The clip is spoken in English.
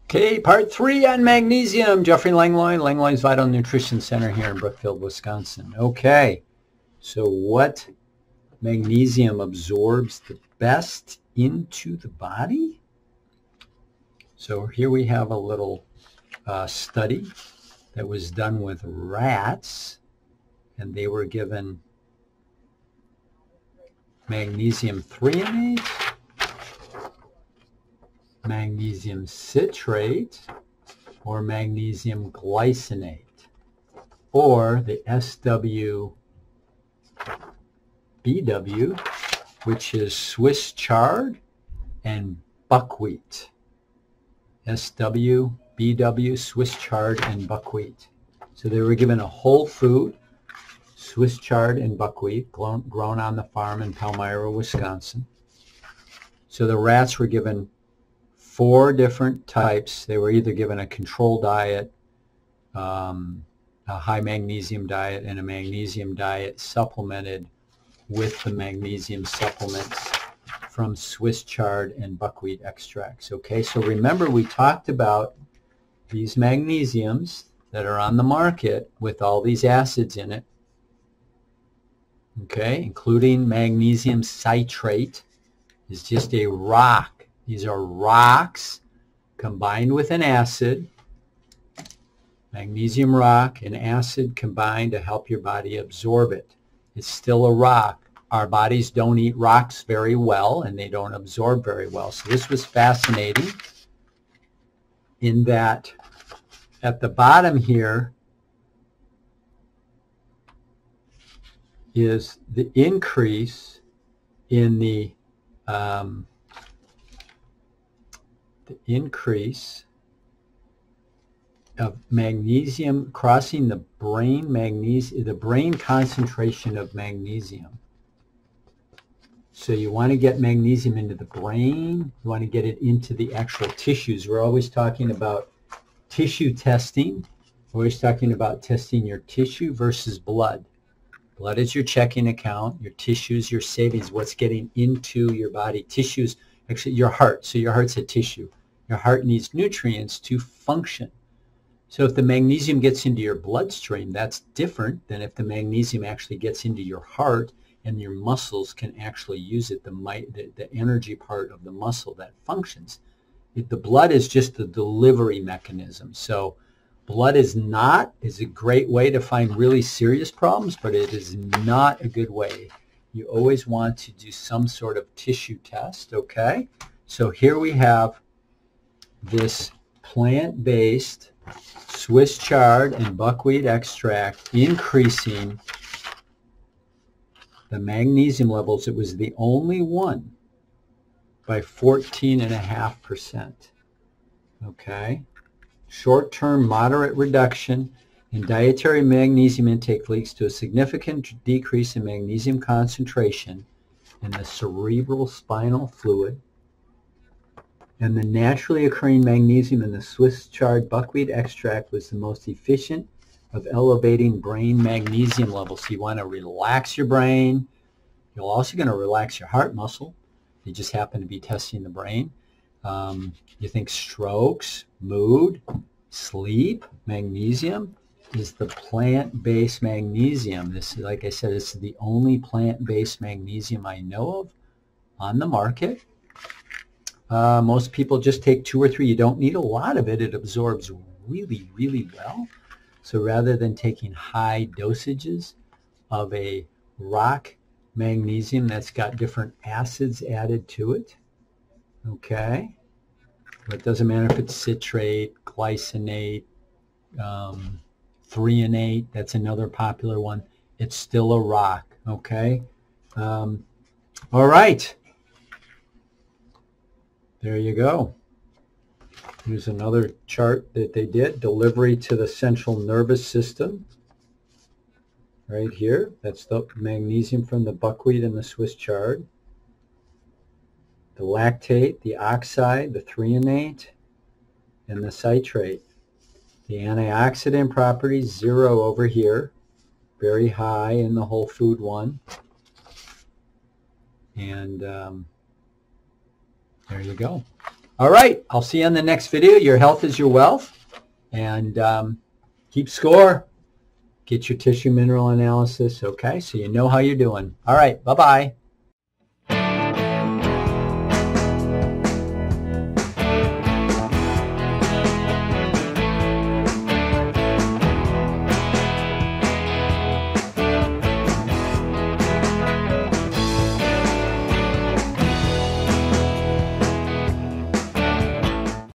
Okay, part 3 on magnesium. Jeffrey Langlois, Langlois Vital Nutrition Center here in Brookfield, Wisconsin. Okay, so what magnesium absorbs the best into the body? So here we have a little study that was done with rats, and they were given magnesium threonate, magnesium citrate, or magnesium glycinate, or the SWBW, which is Swiss chard and buckwheat. SWBW, Swiss chard and buckwheat. So they were given a whole food, Swiss chard and buckwheat, grown on the farm in Palmyra, Wisconsin. So the rats were given 4 different types. They were either given a control diet, a high magnesium diet, and a magnesium diet supplemented with the magnesium supplements from Swiss chard and buckwheat extracts. Okay, so remember we talked about these magnesiums that are on the market with all these acids in it, okay, including magnesium citrate is just a rock. These are rocks combined with an acid, magnesium rock and acid combined to help your body absorb it. It's still a rock. Our bodies don't eat rocks very well and they don't absorb very well. So this was fascinating in that at the bottom here is the increase in the increase of magnesium crossing the brain the brain concentration of magnesium. So you want to get magnesium into the brain, you want to get it into the actual tissues. We're always talking about tissue testing. We're always talking about testing your tissue versus blood. Blood is your checking account, your tissues, your savings, what's getting into your body. Tissues, actually your heart, so your heart's a tissue. Your heart needs nutrients to function. So if the magnesium gets into your bloodstream, that's different than if the magnesium actually gets into your heart and your muscles can actually use it, the energy part of the muscle that functions. The blood is just the delivery mechanism. So blood is a great way to find really serious problems, but it is not a good way. You always want to do some sort of tissue test, okay? So here we have this plant-based Swiss chard and buckwheat extract increasing the magnesium levels. It was the only one by 14.5%. Okay. Short-term moderate reduction in dietary magnesium intake leads to a significant decrease in magnesium concentration in the cerebral spinal fluid, and the naturally occurring magnesium in the Swiss chard buckwheat extract was the most efficient of elevating brain magnesium levels. So you want to relax your brain. You're also going to relax your heart muscle. You just happen to be testing the brain. You think strokes, mood, sleep, magnesium is the plant-based magnesium. This is, like I said, this is the only plant-based magnesium I know of on the market. Most people just take 2 or 3. You don't need a lot of it. It absorbs really, really well. So rather than taking high dosages of a rock magnesium that's got different acids added to it, okay? But it doesn't matter if it's citrate, glycinate, threonate, that's another popular one. It's still a rock, okay? All right. There you go. Here's another chart that they did. Delivery to the central nervous system. Right here. That's the magnesium from the buckwheat and the Swiss chard. The lactate, the oxide, the threonate, and the citrate. The antioxidant properties, 0 over here. Very high in the whole food one. And there you go. All right, I'll see you on the next video. Your health is your wealth. And keep score. Get your tissue mineral analysis, okay? So you know how you're doing. All right, bye-bye.